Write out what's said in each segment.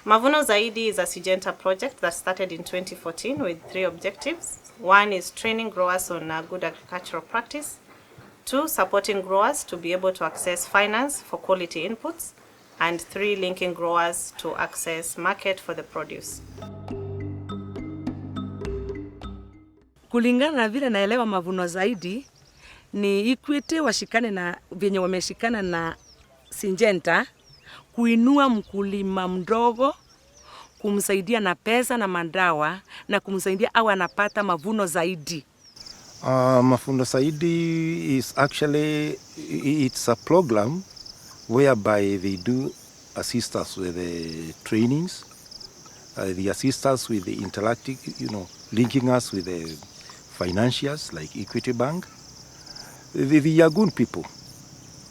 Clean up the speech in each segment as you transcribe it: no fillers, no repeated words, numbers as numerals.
Mavuno Zaidi is a Syngenta project that started in 2014 with 3 objectives. 1 is training growers on good agricultural practice. 2, supporting growers to be able to access finance for quality inputs. And 3, linking growers to access market for the produce. Kulingana na vile naelewa Mavuno Zaidi ni equity washikane na venye wameshikana na Syngenta kuinua mkulima mdogo, kumsaidia na pesa na madawa na kumsaidia awe anapata mavuno zaidi. Mavuno Zaidi is actually, it's a program whereby they do assist us with the trainings, they assist us with the interacting, linking us with the financiers like Equity Bank. They are good people,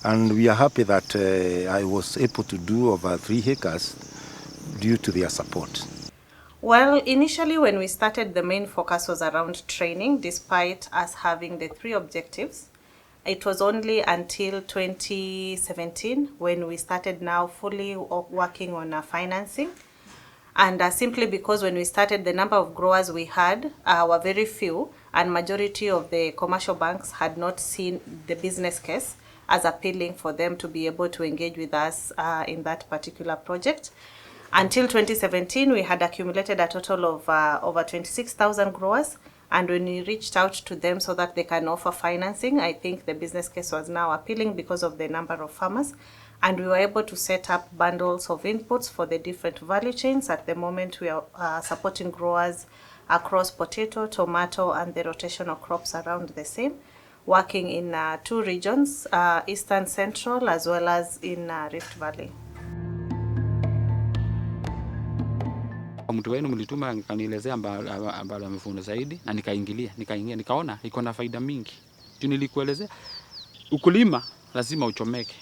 and we are happy that I was able to do over 3 acres due to their support. Well, initially when we started, the main focus was around training, despite us having the 3 objectives. It was only until 2017 when we started now fully working on financing. And simply because when we started, the number of growers we had were very few, and majority of the commercial banks had not seen the business case as appealing for them to be able to engage with us in that particular project. Until 2017, we had accumulated a total of over 26,000 growers. And when we reached out to them so that they can offer financing, I think the business case was now appealing because of the number of farmers. And we were able to set up bundles of inputs for the different value chains. At the moment, we are supporting growers across potato, tomato, and the rotational crops around the same, working in 2 regions, Eastern Central as well as in Rift Valley. Mtu wenu mlituma kanielezea ambalo Mavuno Zaidi na nikaingia nikaona iko na faida mingi. Nilikuelezea ukulima lazima uchomeke.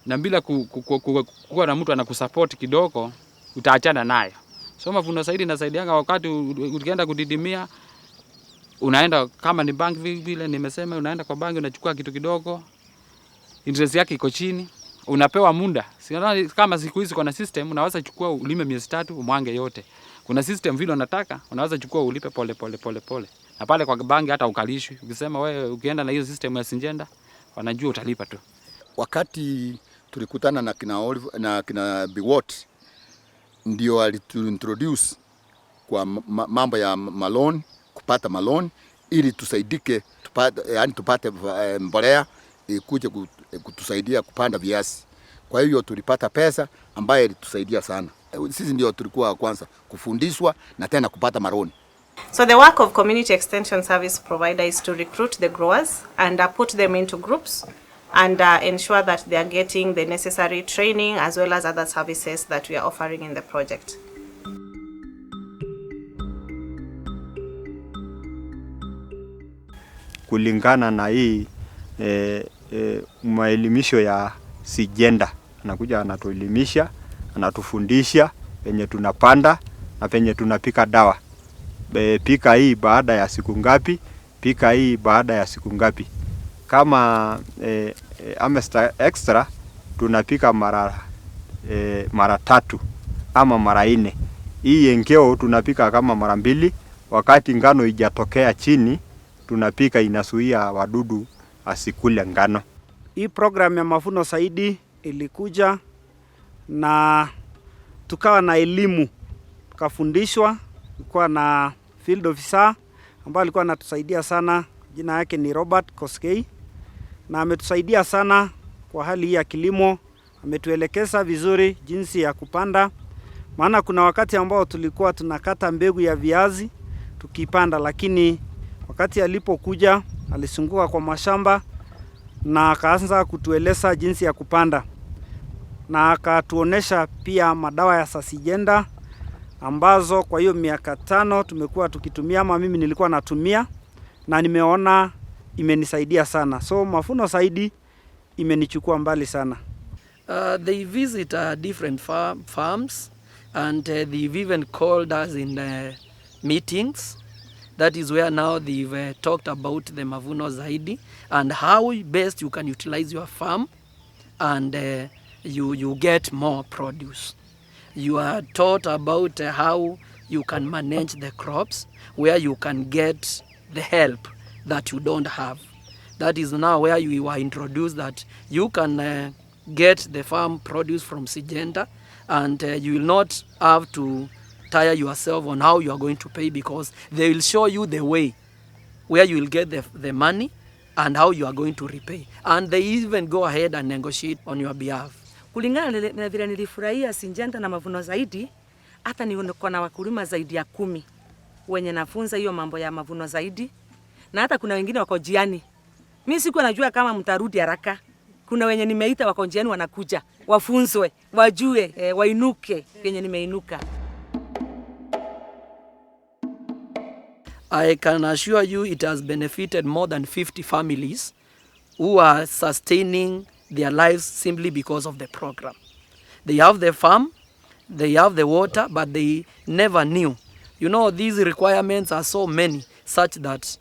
Na bila kuwa na mtu anakusupport kidogo utaachana nayo. So Mavuno Zaidi inasaidianga wakati ukienda kudidimia, unaenda kama ni bank vile nimesema, unaenda kwa banki unachukua kitu kidogo, interest yake iko chini, unapewa muda. Kama siku hizi kuna system unaweza chukua ulime miezi 3 umwange yote. Kuna system vile unataka unaweza chukua ulipe pole. Na pale kwa banki hata ukalishwi. Ukisema wewe ukienda na hiyo system ya Syngenta wanajua utalipa tu. Wakati tulikutana na kina Olive na kina Biwot, ndio alituintroduce kwa mambo ya malon, kupata malon ili tusaidike tupate mbolea ikuje kutusaidia kupanda viazi. Kwa hiyo tulipata pesa ambayo ilitusaidia sana. Sisi ndio tulikuwa kwanza kufundishwa na tena kupata maroni. So the work of community extension service provider is to recruit the growers and put them into groups and ensure that they are getting the necessary training as well as other services that we are offering in the project. Kulingana na hii maelimisho ya Syngenta, anakuja anatuelimisha, anatufundisha penye tunapanda na penye tunapika dawa. Pika hii baada ya siku ngapi, pika hii baada ya siku ngapi. Kama extra tunapika mara 3 ama mara 4. Hii engeo tunapika kama mara 2. Wakati ngano ijatokea chini tunapika inazuia wadudu asikule ngano. Hii program ya Mavuno Zaidi ilikuja na tukawa na elimu, tukafundishwa, tulikuwa na field officer ambaye alikuwa anatusaidia sana, jina yake ni Robert Koskei, na ametusaidia sana kwa hali hii ya kilimo, ametuelekeza vizuri jinsi ya kupanda. Maana kuna wakati ambao tulikuwa tunakata mbegu ya viazi tukipanda, lakini wakati alipokuja alisunguka kwa mashamba na akaanza kutueleza jinsi ya kupanda, na akatuonesha pia madawa ya Syngenta ambazo kwa hiyo miaka 5 tumekuwa tukitumia, ama mimi nilikuwa natumia na nimeona imenisaidia sana. So Mavuno Zaidi imenichukua mbali sana. They visit different farms and they've even called us in meetings. That is where now they've talked about the Mavuno Zaidi and how best you can utilize your farm and you get more produce. You are taught about how you can manage the crops, where you can get the help that you don't have. That is now where you are introduced that you can get the farm produce from Syngenta, and you will not have to tire yourself on how you are going to pay, because they will show you the way where you will get the money and how you are going to repay. And they even go ahead and negotiate on your behalf. Kulingana na vile nilifurahia Syngenta na Mavuno Zaidi, hata niko na wakulima zaidi ya 10 wenye nafunza hiyo mambo ya Mavuno Zaidi, na hata kuna wengine wako jiani. Mimi sikuwa najua kama mtarudi haraka. Kuna wenye nimeita wako jiani wanakuja, wafunzwe, wajue, wainuke wenye nimeinuka. I can assure you it has benefited more than 50 families who are sustaining their lives simply because of the program. They have the farm, they have the water, but they never knew. You know, these requirements are so many such that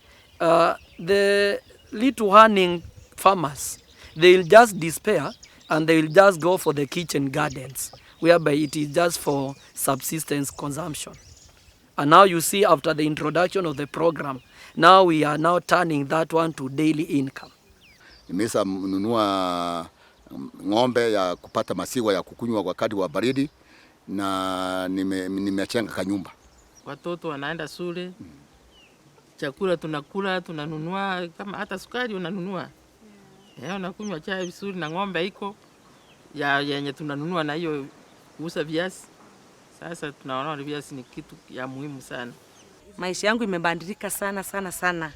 the little earning farmers, they'll just despair and they'll just go for the kitchen gardens, whereby it is just for subsistence consumption. And now you see, after the introduction of the program, now we are now turning that one to daily income. Nimesa nunua ng'ombe ya kupata maziwa ya kukunywa wakati wa baridi, na nimechenga kanyumba. Watoto wanaenda shule, chakula tunakula, tunanunua, kama hata sukari unanunua. Unakunywa chai vizuri, na ng'ombe iko yenye tunanunua na hiyo kuuza viazi. Sasa tunaona viazi ni kitu ya muhimu sana. Maisha yangu imebadilika sana sana sana.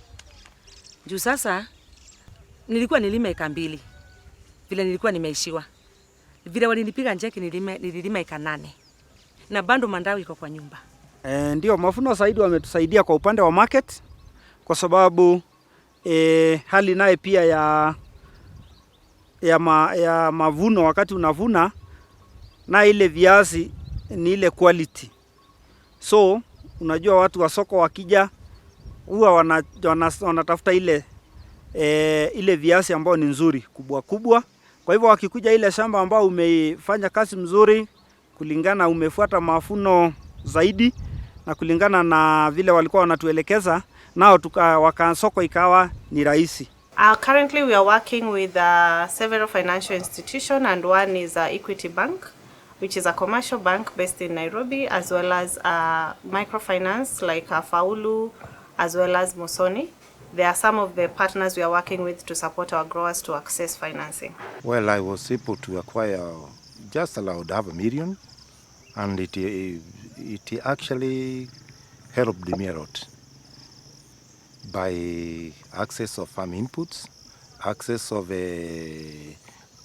Juu sasa nilikuwa nilima eka 2. Vile nilikuwa nimeishiwa. Vile walinipiga njeki nililima eka 8. Na bado mandao iko kwa nyumba. Ndio Mavuno Zaidi wametusaidia kwa upande wa market, kwa sababu hali naye pia ya mavuno, wakati unavuna na ile viazi ni ile quality. So unajua watu wa soko wakija huwa wanatafuta ile viazi ambao ni nzuri, kubwa kubwa. Kwa hivyo wakikuja ile shamba ambao umefanya kazi mzuri kulingana, umefuata Mavuno Zaidi na kulingana na vile walikuwa wanatuelekeza, nao soko ikawa ni rahisi. Currently we are working with several financial institutions, and one is Equity Bank, which is a commercial bank based in Nairobi, as well as microfinance like Faulu, as well as Musoni. They are some of the partners we are working with to support our growers to access financing. Well, I was able to acquire just about $500,000, and it actually helped me a lot by access of farm inputs, access of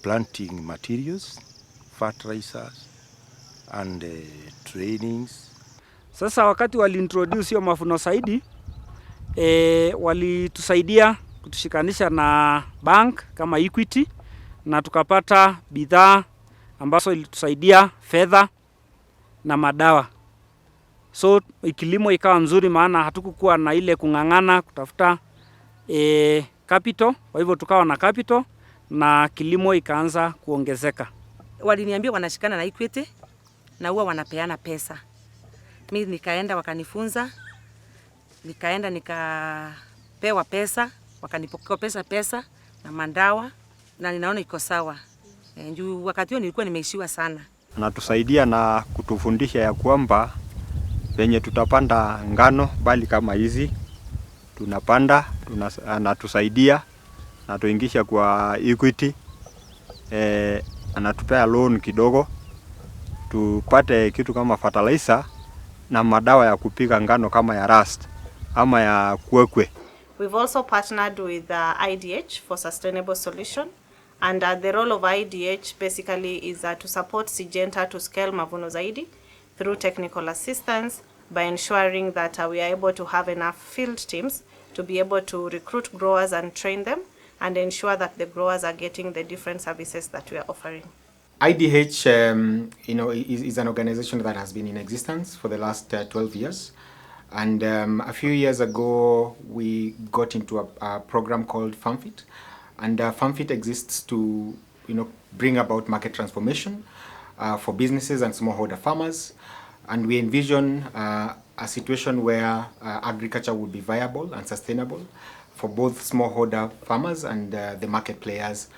planting materials, fertilizers and trainings. Sasa wakati waliintroduce hiyo Mavuno Zaidi, walitusaidia kutushikanisha na bank kama Equity, na tukapata bidhaa ambazo ilitusaidia fedha na madawa. So kilimo ikawa nzuri, maana hatukukuwa na ile kung'ang'ana kutafuta capital. Kwa hivyo tukawa na capital na kilimo ikaanza kuongezeka. Waliniambia wanashikana na Equity na huwa wanapeana pesa. Mimi nikaenda wakanifunza, nikaenda nikapewa pesa, wakanipokea pesa na mandawa, na ninaona iko sawa. Juu wakati huo nilikuwa nimeishiwa sana. Anatusaidia na kutufundisha ya kwamba venye tutapanda ngano bali kama hizi tunapanda, anatusaidia na tuingisha kwa Equity, anatupea loan kidogo tupate kitu kama fertilizer na madawa ya kupiga ngano kama ya rust ama ya kwekwe. We've also partnered with IDH for sustainable solution, and the role of IDH basically is to support Syngenta to scale Mavuno Zaidi through technical assistance by ensuring that we are able to have enough field teams to be able to recruit growers and train them and ensure that the growers are getting the different services that we are offering. IDH is an organization that has been in existence for the last 12 years. And a few years ago, we got into a program called FarmFit. And FarmFit exists to bring about market transformation for businesses and smallholder farmers, and we envision a situation where agriculture would be viable and sustainable for both smallholder farmers and the market players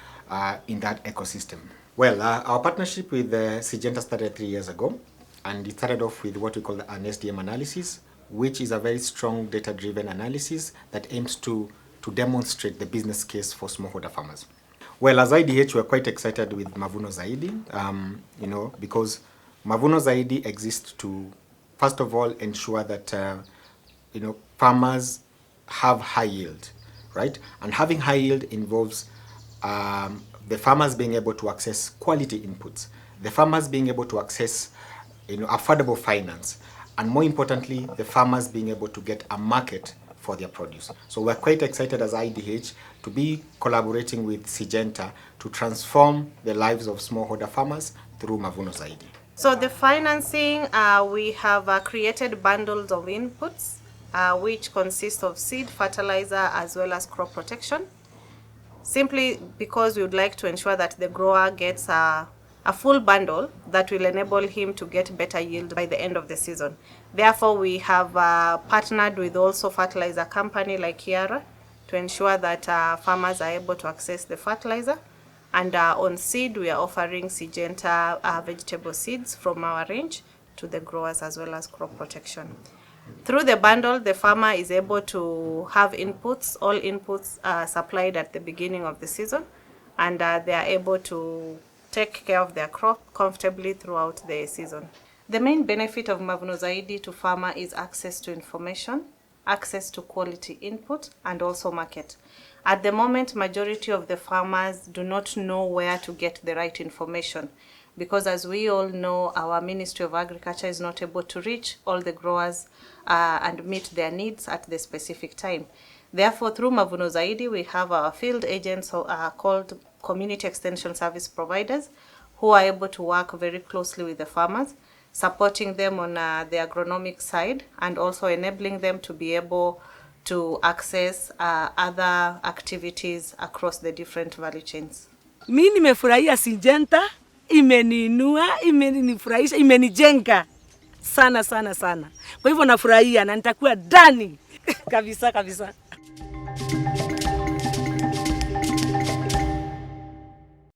in that ecosystem. Well, our partnership with Syngenta started 3 years ago, and it started off with what we call an SDM analysis, which is a very strong data-driven analysis that aims to demonstrate the business case for smallholder farmers. Well, as IDH, we're quite excited with Mavuno Zaidi, because Mavuno Zaidi exists to, first of all, ensure that farmers have high yield, right? And having high yield involves the farmers being able to access quality inputs, the farmers being able to access affordable finance, and more importantly, the farmers being able to get a market for their produce. So we're quite excited as IDH to be collaborating with Syngenta to transform the lives of smallholder farmers through Mavuno Zaidi. So the financing, we have created bundles of inputs, which consist of seed, fertilizer, as well as crop protection, simply because we would like to ensure that the grower gets a full bundle that will enable him to get better yield by the end of the season. Therefore, we have partnered with also fertilizer company like Kiara to ensure that farmers are able to access the fertilizer. And on seed, we are offering Syngenta vegetable seeds from our range to the growers, as well as crop protection. Through the bundle, the farmer is able to have inputs. All inputs are supplied at the beginning of the season, and they are able to take care of their crop comfortably throughout the season. The main benefit of Mavuno Zaidi to farmer is access to information, access to quality input, and also market. At the moment, majority of the farmers do not know where to get the right information, because as we all know, our Ministry of Agriculture is not able to reach all the growers and meet their needs at the specific time. Therefore, through Mavuno Zaidi, we have our field agents who are called Community Extension Service Providers, who are able to work very closely with the farmers, supporting them on the agronomic side, and also enabling them to be able to access other activities across the different value chains. Mimi nimefurahia Syngenta, imeniinua, imenifurahisha, imenijenga sana sana sana. Kwa hivyo nafurahia na nitakuwa ndani kabisa kabisa.